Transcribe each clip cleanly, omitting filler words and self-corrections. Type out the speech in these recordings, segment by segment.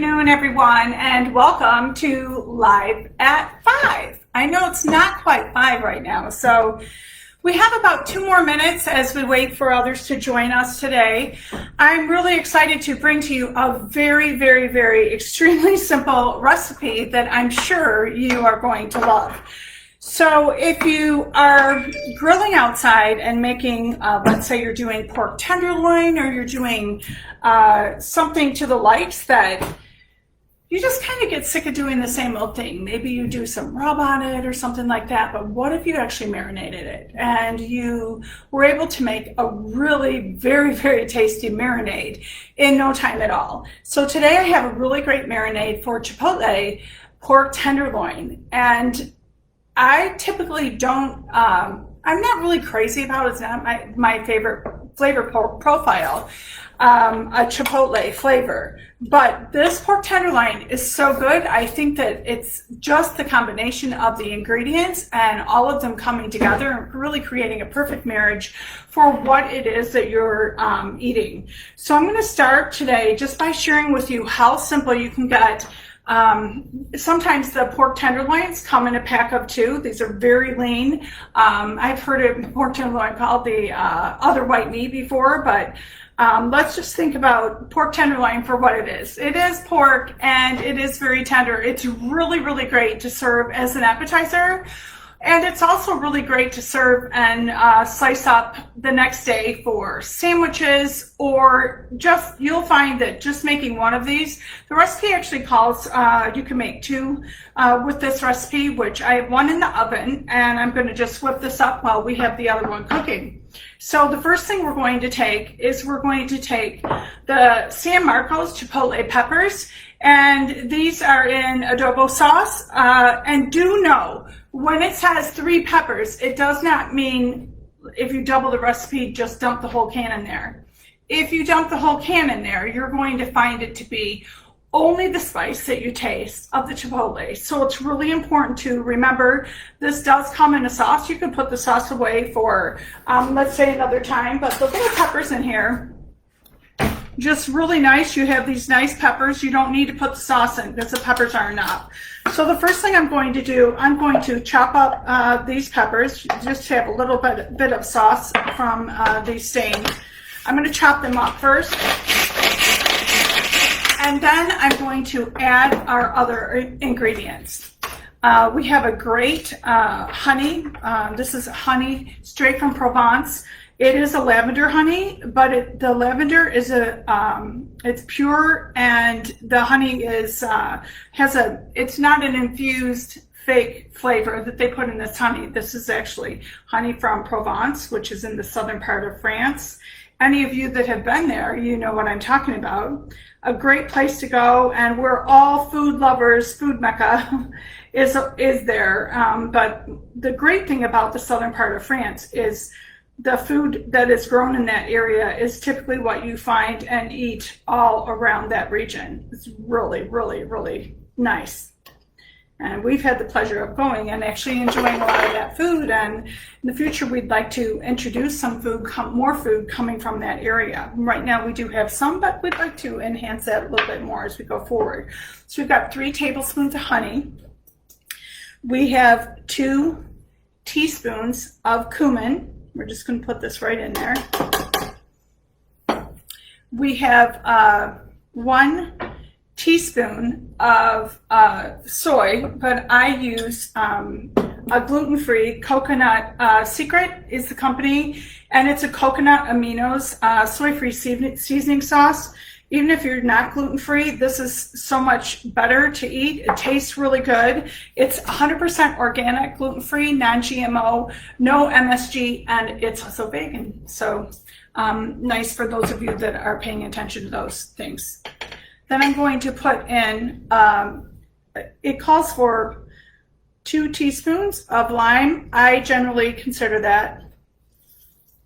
afternoon, everyone, and welcome to Live at 5. I know it's not quite 5 right now, so we have about 2 more minutes as we wait for others to join us today. I'm really excited to bring to you a very extremely simple recipe that I'm sure you are going to love. So if you are grilling outside and making, let's say you're doing pork tenderloin, or you're doing something to the likes that you just kind of get sick of doing the same old thing. Maybe you do some rub on it or something like that, but what if you actually marinated it and you were able to make a really very tasty marinade in no time at all? So today I have a really great marinade for Chipotle pork tenderloin, and I typically don't, I'm not really crazy about it. It's not my favorite flavor profile, a Chipotle flavor. But this pork tenderloin is so good. I think that it's just the combination of the ingredients and all of them coming together and really creating a perfect marriage for what it is that you're eating. So I'm going to start today just by sharing with you how simple you can get. Sometimes the pork tenderloins come in a pack of 2. These are very lean. I've heard of pork tenderloin called the other white meat before, but let's just think about pork tenderloin for what it is. It is pork and it is very tender. It's really great to serve as an appetizer. And it's also really great to serve and slice up the next day for sandwiches, or just, you'll find that just making one of these, the recipe actually calls, you can make 2 with this recipe, which I have one in the oven, and I'm going to just whip this up while we have the other one cooking. So the first thing we're going to take is we're going to take the San Marcos Chipotle peppers, and these are in adobo sauce, and do know, when it says 3 peppers, it does not mean if you double the recipe, just dump the whole can in there. If you dump the whole can in there, you're going to find it to be only the spice that you taste of the Chipotle. So it's really important to remember this does come in a sauce. You can put the sauce away for, let's say, another time, but the little peppers in here, just really nice. You have these nice peppers. You don't need to put the sauce in because the peppers are enough. So the first thing I'm going to do, I'm going to chop up these peppers just to have a little bit of sauce from these stains. I'm going to chop them up first. And then I'm going to add our other ingredients. We have a great honey. This is honey straight from Provence. It is a lavender honey, but the lavender is it's pure, and the honey is it's not an infused fake flavor that they put in this honey. This is actually honey from Provence, which is in the southern part of France. Any of you that have been there, you know what I'm talking about. A great place to go, and we're all food lovers. Food Mecca is there. But the great thing about the southern part of France is the food that is grown in that area is typically what you find and eat all around that region. It's really nice. And we've had the pleasure of going and actually enjoying a lot of that food. And in the future, we'd like to introduce some food, more food coming from that area. Right now, we do have some, but we'd like to enhance that a little bit more as we go forward. So we've got 3 tablespoons of honey. We have 2 teaspoons of cumin. We're just going to put this right in there. We have 1 teaspoon of soy, but I use a gluten-free coconut. Secret is the company, and it's a coconut aminos soy-free seasoning sauce. Even if you're not gluten-free, this is so much better to eat. It tastes really good. It's 100% organic, gluten-free, non-GMO, no MSG, and it's also vegan. So nice for those of you that are paying attention to those things. Then I'm going to put in, it calls for 2 teaspoons of lime. I generally consider that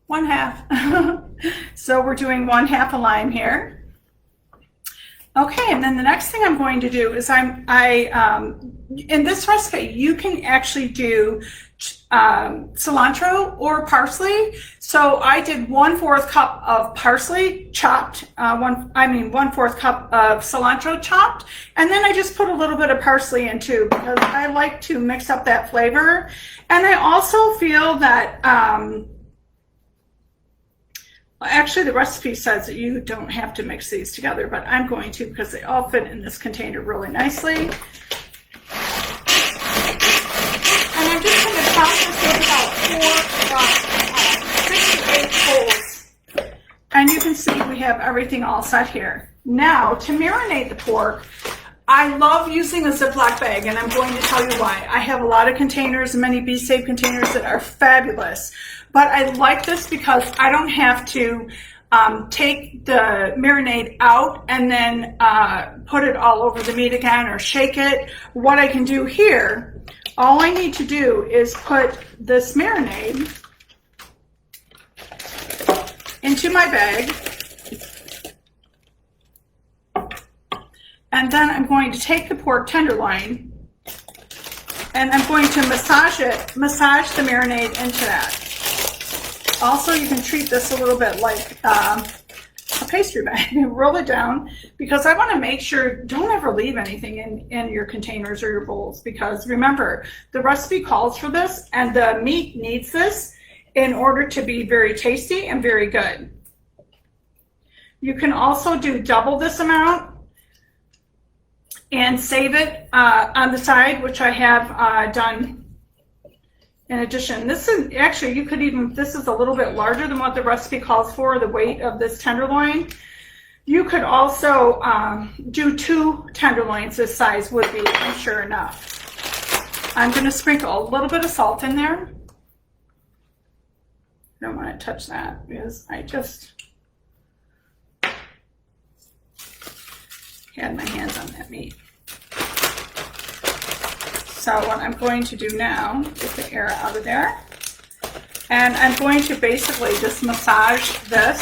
1/2. So we're doing 1/2 a lime here. Okay, and then the next thing I'm going to do is in this recipe, you can actually do cilantro or parsley. So I did 1/4 cup of parsley chopped, 1/4 cup of cilantro chopped, and then I just put a little bit of parsley in too because I like to mix up that flavor. And I also feel that actually, the recipe says that you don't have to mix these together, but I'm going to because they all fit in this container really nicely. And I'm just going to toss this with about 6 to 8 holes. And you can see we have everything all set here. Now, to marinate the pork, I love using a Ziploc bag, and I'm going to tell you why. I have a lot of containers, many Be Safe containers that are fabulous. But I like this because I don't have to take the marinade out and then put it all over the meat again or shake it. What I can do here, all I need to do is put this marinade into my bag. And then I'm going to take the pork tenderloin and I'm going to massage the marinade into that. Also, you can treat this a little bit like a pastry bag. Roll it down because I want to make sure, don't ever leave anything in your containers or your bowls because remember, the recipe calls for this and the meat needs this in order to be very tasty and very good. You can also do double this amount and save it on the side, which I have done. In addition, this is actually, this is a little bit larger than what the recipe calls for, the weight of this tenderloin. You could also do 2 tenderloins this size would be, I'm sure, enough. I'm going to sprinkle a little bit of salt in there. I don't want to touch that because I just had my hands on that meat. So what I'm going to do now, get the air out of there, and I'm going to basically just massage this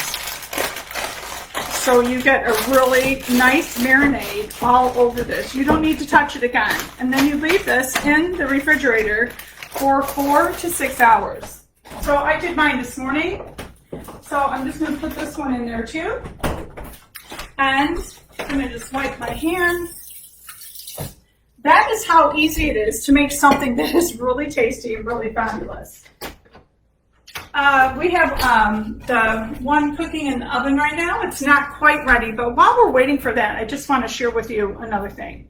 so you get a really nice marinade all over this. You don't need to touch it again. And then you leave this in the refrigerator for 4 to 6 hours. So I did mine this morning. So I'm just going to put this one in there too. And I'm going to just wipe my hands. That is how easy it is to make something that is really tasty and really fabulous. We have the one cooking in the oven right now. It's not quite ready, but while we're waiting for that, I just want to share with you another thing.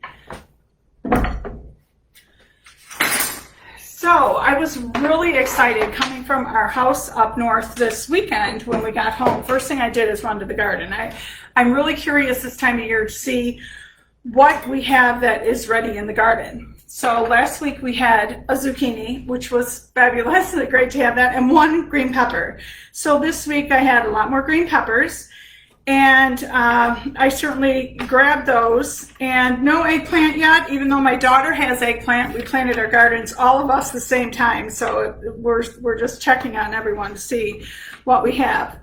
So I was really excited coming from our house up north this weekend when we got home. First thing I did is run to the garden. I'm really curious this time of year to see what we have that is ready in the garden. So last week we had a zucchini, which was fabulous, great to have that, and 1 green pepper. So this week I had a lot more green peppers, and I certainly grabbed those. And no eggplant yet, even though my daughter has eggplant. We planted our gardens, all of us, the same time, so we're just checking on everyone to see what we have.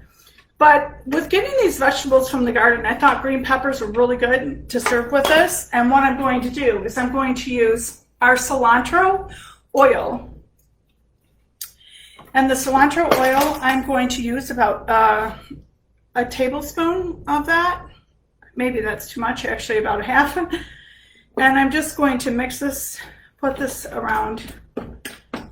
But with getting these vegetables from the garden, I thought green peppers were really good to serve with this. And what I'm going to do is I'm going to use our cilantro oil. And the cilantro oil, I'm going to use about a tablespoon of that. Maybe that's too much, actually about a half. And I'm just going to mix this, put this around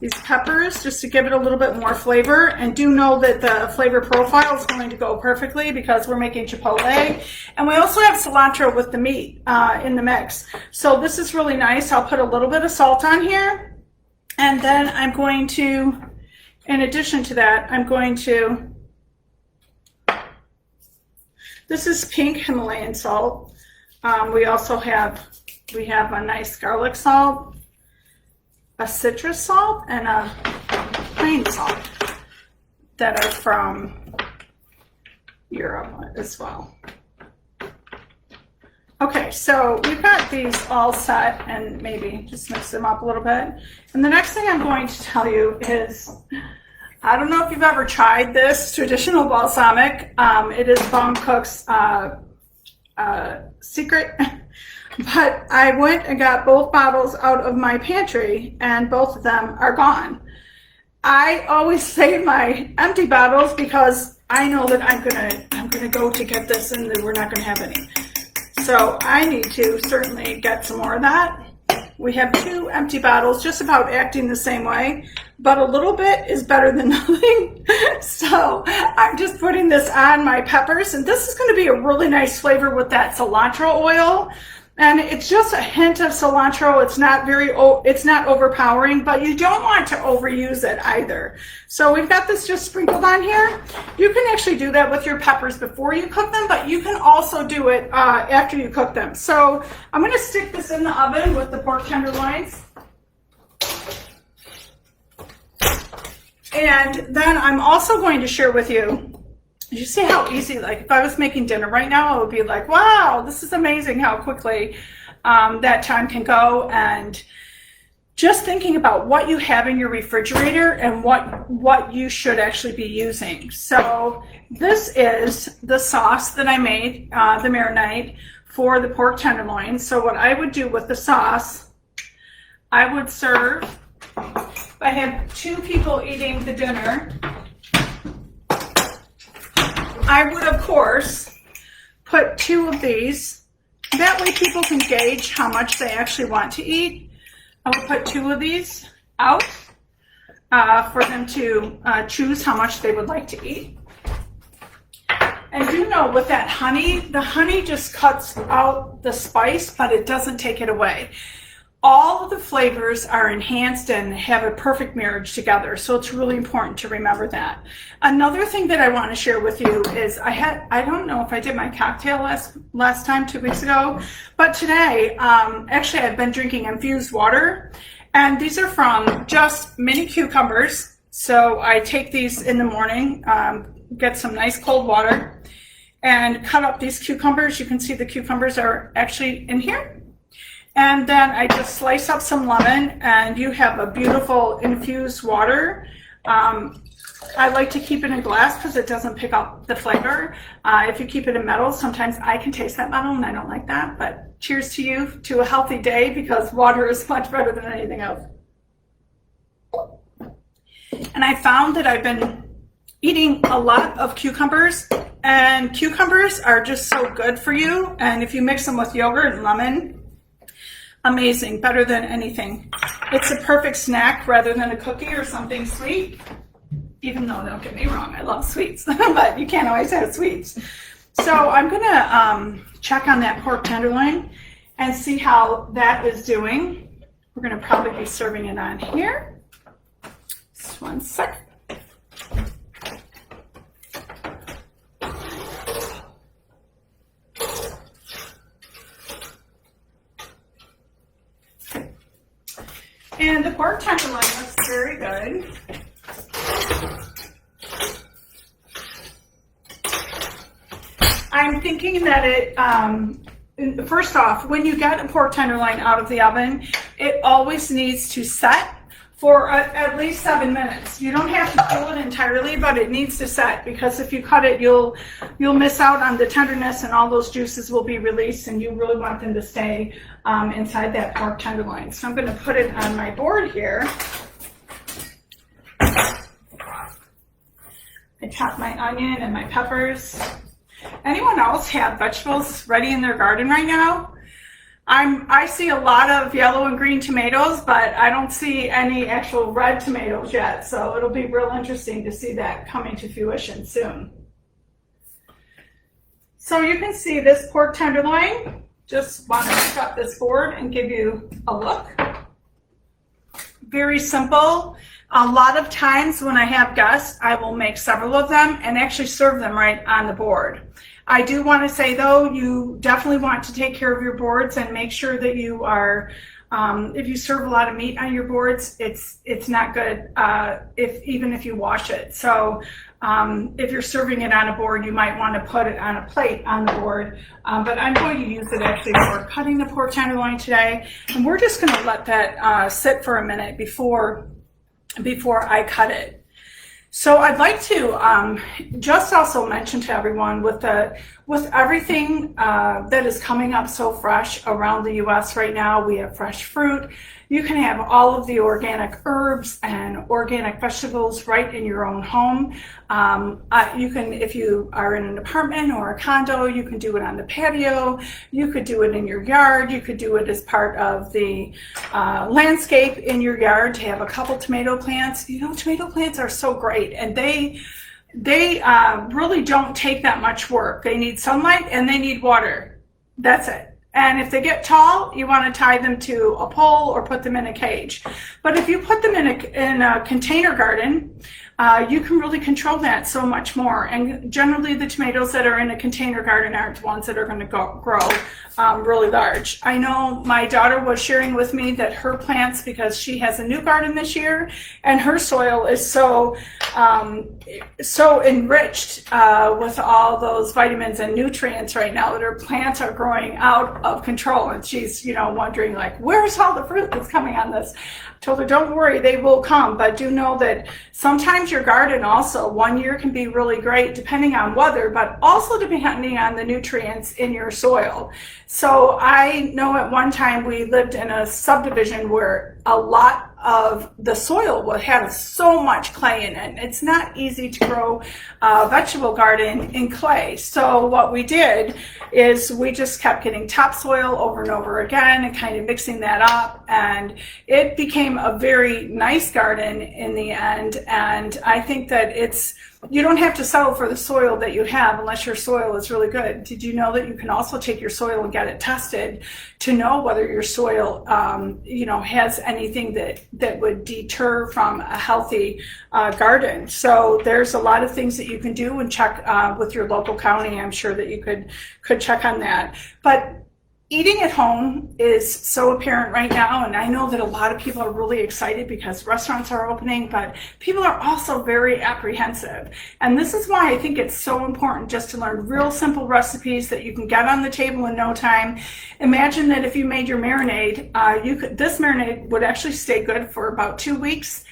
these peppers just to give it a little bit more flavor. And do know that the flavor profile is going to go perfectly because we're making chipotle. And we also have cilantro with the meat in the mix. So this is really nice. I'll put a little bit of salt on here. And then I'm going to, in addition to that, I'm going to, this is pink Himalayan salt. We also have a nice garlic salt, a citrus salt, and a plain salt that are from Europe as well. Okay, so we've got these all set, and maybe just mix them up a little bit. And the next thing I'm going to tell you is, I don't know if you've ever tried this traditional balsamic. It is Bone Cook's secret. But I went and got both bottles out of my pantry, and both of them are gone. I always save my empty bottles because I know that I'm gonna go to get this and that we're not gonna have any. So I need to certainly get some more of that. We have 2 empty bottles, just about acting the same way, but a little bit is better than nothing. So I'm just putting this on my peppers, and this is going to be a really nice flavor with that cilantro oil. And it's just a hint of cilantro. It's not overpowering, but you don't want to overuse it either. So we've got this just sprinkled on here. You can actually do that with your peppers before you cook them, but you can also do it after you cook them. So I'm going to stick this in the oven with the pork tenderloins. And then I'm also going to share with you, you see how easy, like if I was making dinner right now, I would be like, wow, this is amazing how quickly that time can go. And just thinking about what you have in your refrigerator and what you should actually be using. So this is the sauce that I made, the marinade for the pork tenderloin. So what I would do with the sauce, I would serve, if I have 2 people eating the dinner, I would, of course, put 2 of these. That way people can gauge how much they actually want to eat. I will put 2 of these out for them to choose how much they would like to eat. And you know, with that honey, the honey just cuts out the spice, but it doesn't take it away. All of the flavors are enhanced and have a perfect marriage together. So it's really important to remember that. Another thing that I want to share with you is I don't know if I did my cocktail last time, 2 weeks ago, but today, actually I've been drinking infused water, and these are from just mini cucumbers. So I take these in the morning, get some nice cold water, and cut up these cucumbers. You can see the cucumbers are actually in here. And then I just slice up some lemon, and you have a beautiful infused water. I like to keep it in glass because it doesn't pick up the flavor. If you keep it in metal, sometimes I can taste that metal, and I don't like that. But cheers to you, to a healthy day, because water is much better than anything else. And I found that I've been eating a lot of cucumbers, and cucumbers are just so good for you. And if you mix them with yogurt and lemon, amazing, better than anything. It's a perfect snack rather than a cookie or something sweet, even though, don't get me wrong, I love sweets, but you can't always have sweets. So I'm gonna check on that pork tenderloin and see how that is doing. We're gonna probably be serving it on here. Just 1 sec. And the pork tenderloin looks very good. I'm thinking that it, first off, when you get a pork tenderloin out of the oven, it always needs to set for at least 7 minutes. You don't have to cool it entirely, but it needs to set, because if you cut it, you'll miss out on the tenderness, and all those juices will be released, and you really want them to stay inside that pork tenderloin. So I'm going to put it on my board here. I chop my onion and my peppers. Anyone else have vegetables ready in their garden right now? I see a lot of yellow and green tomatoes, but I don't see any actual red tomatoes yet. So it'll be real interesting to see that coming to fruition soon. So you can see this pork tenderloin. Just want to pick up this board and give you a look. Very simple. A lot of times when I have guests, I will make several of them and actually serve them right on the board. I do want to say, though, you definitely want to take care of your boards and make sure that you are, if you serve a lot of meat on your boards, it's not good even if you wash it. So if you're serving it on a board, you might want to put it on a plate on the board. But I'm going to use it actually for cutting the pork tenderloin today. And we're just going to let that sit for a minute before I cut it. So I'd like to just also mention to everyone with everything that is coming up so fresh around the U.S. right now, we have fresh fruit. You can have all of the organic herbs and organic vegetables right in your own home. You can, if you are in an apartment or a condo, you can do it on the patio. You could do it in your yard. You could do it as part of the landscape in your yard to have a couple tomato plants. You know, tomato plants are so great, and they really don't take that much work. They need sunlight and they need water. That's it. And if they get tall, you want to tie them to a pole or put them in a cage. But if you put them in a container garden, you can really control that so much more. And generally the tomatoes that are in a container garden aren't the ones that are going to grow really large. I know my daughter was sharing with me that her plants, because she has a new garden this year, and her soil is so enriched with all those vitamins and nutrients right now that her plants are growing out of control. And she's, wondering like, where's all the fruit that's coming on this? I told her, don't worry, they will come, but do know that sometimes your garden also one year can be really great depending on weather, but also depending on the nutrients in your soil. So I know at one time we lived in a subdivision where a lot of the soil will have so much clay in it. It's not easy to grow a vegetable garden in clay. So what we did is we just kept getting topsoil over and over again and kind of mixing that up, and it became a very nice garden in the end. And I think that you don't have to settle for the soil that you have unless your soil is really good. Did you know that you can also take your soil and get it tested to know whether your soil, has anything that would deter from a healthy garden? So there's a lot of things that you can do and check with your local county. I'm sure that you could check on that. But eating at home is so apparent right now, and I know that a lot of people are really excited because restaurants are opening, but people are also very apprehensive. And this is why I think it's so important just to learn real simple recipes that you can get on the table in no time. Imagine that if you made your marinade, this marinade would actually stay good for about 2 weeks.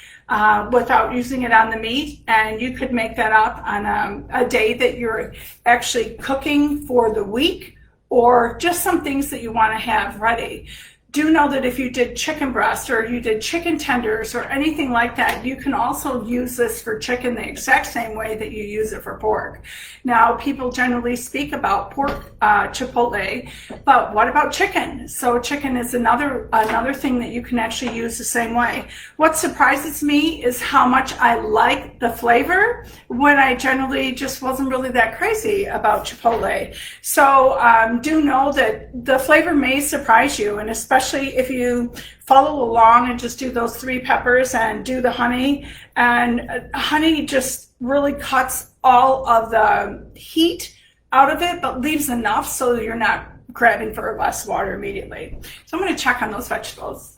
Without using it on the meat, and you could make that up on a day that you're actually cooking for the week, or just some things that you want to have ready. Do know that if you did chicken breast or you did chicken tenders or anything like that, you can also use this for chicken the exact same way that you use it for pork. Now, people generally speak about pork chipotle, but what about chicken? So chicken is another thing that you can actually use the same way. What surprises me is how much I like the flavor when I generally just wasn't really that crazy about chipotle. So do know that the flavor may surprise you, and especially if you follow along and just do those 3 peppers and do the honey. And honey just really cuts all of the heat out of it, but leaves enough so that you're not grabbing for less water immediately. So I'm going to check on those vegetables.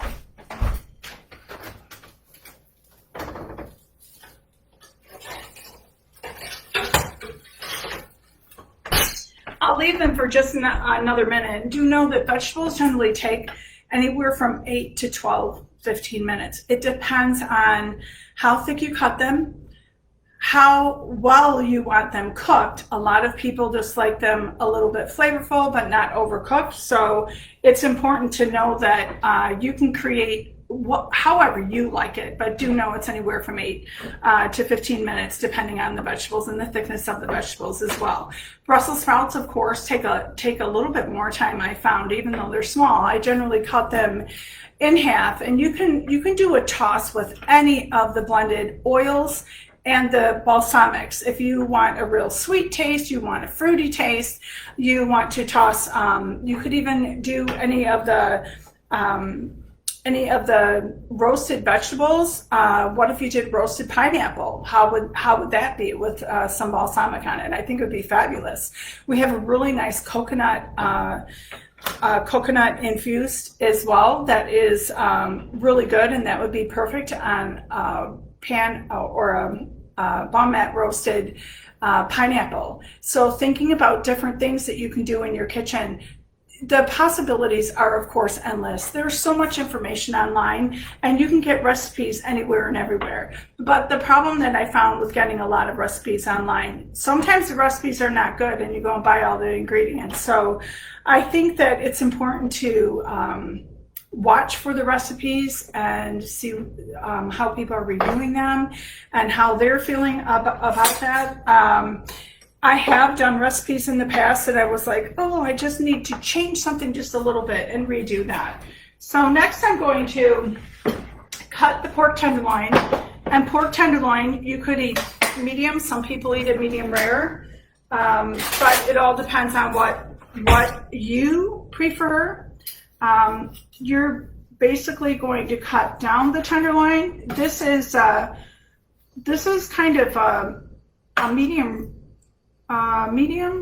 I'll leave them for just another minute. Do know that vegetables generally take anywhere from 8 to 12, 15 minutes. It depends on how thick you cut them, how well you want them cooked. A lot of people just like them a little bit flavorful, but not overcooked. So it's important to know that you can create however you like it, but do know it's anywhere from 8 to 15 minutes depending on the vegetables and the thickness of the vegetables as well. Brussels sprouts, of course, take a little bit more time, I found, even though they're small. I generally cut them in half, and you can do a toss with any of the blended oils and the balsamics. If you want a real sweet taste, you want a fruity taste, you want to toss, you could even do any of the roasted vegetables. What if you did roasted pineapple? How would that be with some balsamic on it? I think it would be fabulous. We have a really nice coconut infused as well that is really good, and that would be perfect on a pan or a baumette roasted pineapple. So thinking about different things that you can do in your kitchen. the possibilities are, of course, endless. There's so much information online, and you can get recipes anywhere and everywhere. But the problem that I found with getting a lot of recipes online, sometimes the recipes are not good and you go and buy all the ingredients. So I think that it's important to watch for the recipes and see how people are reviewing them and how they're feeling about that. I have done recipes in the past that I was like, oh, I just need to change something just a little bit and redo that. So next I'm going to cut the pork tenderloin. And pork tenderloin, you could eat medium. Some people eat it medium rare. But it all depends on what you prefer. You're basically going to cut down the tenderloin. This is kind of a medium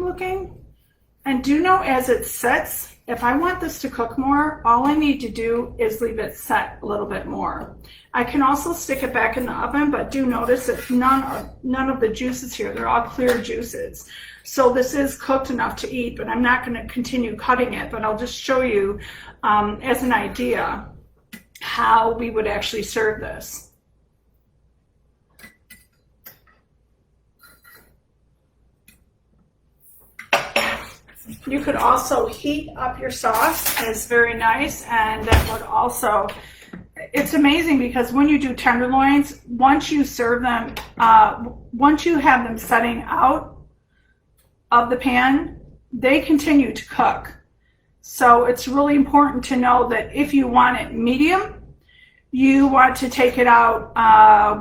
looking. And do know as it sets, if I want this to cook more, all I need to do is leave it set a little bit more. I can also stick it back in the oven, but do notice that none of the juices here, they're all clear juices. So this is cooked enough to eat, but I'm not going to continue cutting it, but I'll just show you as an idea how we would actually serve this. You could also heat up your sauce. It's very nice, and that would also, it's amazing because when you do tenderloins, once you serve them, once you have them setting out of the pan, they continue to cook. So it's really important to know that if you want it medium, you want to take it out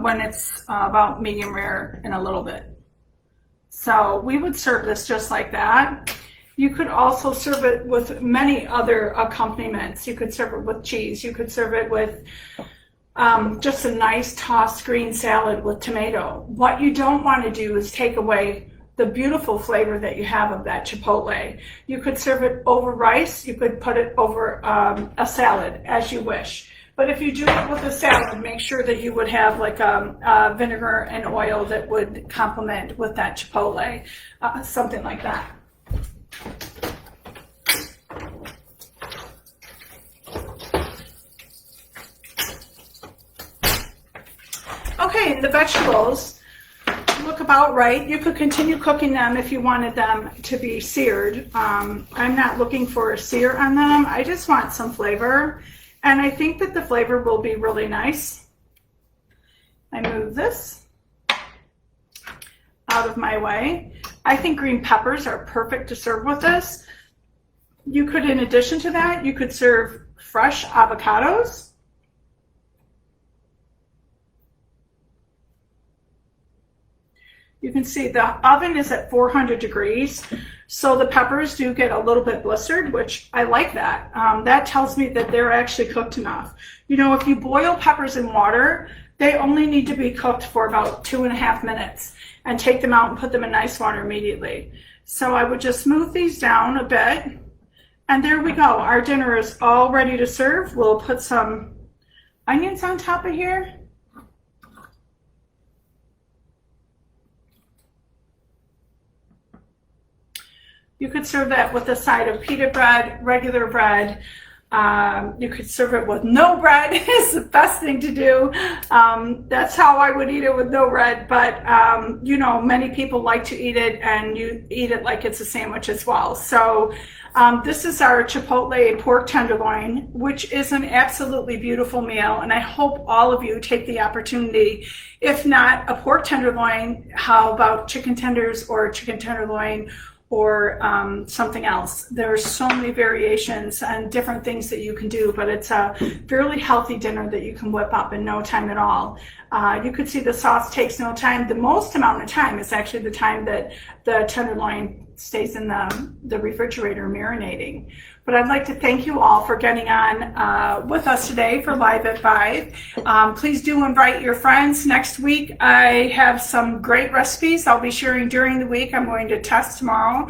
when it's about medium rare in a little bit. So we would serve this just like that. You could also serve it with many other accompaniments. You could serve it with cheese. You could serve it with just a nice tossed green salad with tomato. What you don't want to do is take away the beautiful flavor that you have of that chipotle. You could serve it over rice. You could put it over a salad as you wish. But if you do it with a salad, make sure that you would have like a vinegar and oil that would complement with that chipotle, something like that. Okay, the vegetables look about right. You could continue cooking them if you wanted them to be seared. I'm not looking for a sear on them. I just want some flavor, and I think that the flavor will be really nice. I move this out of my way. I think green peppers are perfect to serve with this. You could, in addition to that, you could serve fresh avocados. You can see the oven is at 400 degrees, so the peppers do get a little bit blistered, which I like that. That tells me that they're actually cooked enough. You know, if you boil peppers in water, they only need to be cooked for about 2.5 minutes, and take them out and put them in nice water immediately. So I would just move these down a bit, and there we go. Our dinner is all ready to serve. We'll put some onions on top of here. You could serve that with a side of pita bread, regular bread. You could serve it with no bread. It's the best thing to do. That's how I would eat it, with no bread. But, you know, many people like to eat it, and you eat it like it's a sandwich as well. So this is our Chipotle pork tenderloin, which is an absolutely beautiful meal. And I hope all of you take the opportunity. If not a pork tenderloin, how about chicken tenders or chicken tenderloin, or something else. There are so many variations and different things that you can do, but it's a fairly healthy dinner that you can whip up in no time at all. You could see the sauce takes no time. The most amount of time is actually the time that the tenderloin stays in the refrigerator marinating. But I'd like to thank you all for getting on with us today for Live at 5. Please do invite your friends. Next week, I have some great recipes I'll be sharing during the week. I'm going to test tomorrow.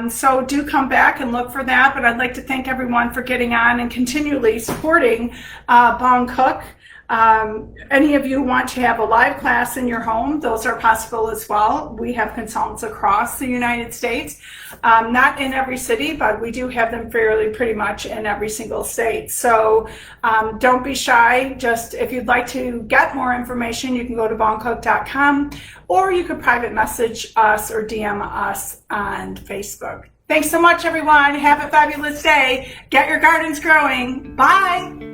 So do come back and look for that. But I'd like to thank everyone for getting on and continually supporting Bong Cook. Any of you want to have a live class in your home, those are possible as well. We have consultants across the United States, not in every city, but we do have them fairly pretty much in every single state. So don't be shy. Just if you'd like to get more information, you can go to bonecook.com, or you could private message us or DM us on Facebook. Thanks so much, everyone. Have a fabulous day. Get your gardens growing. Bye.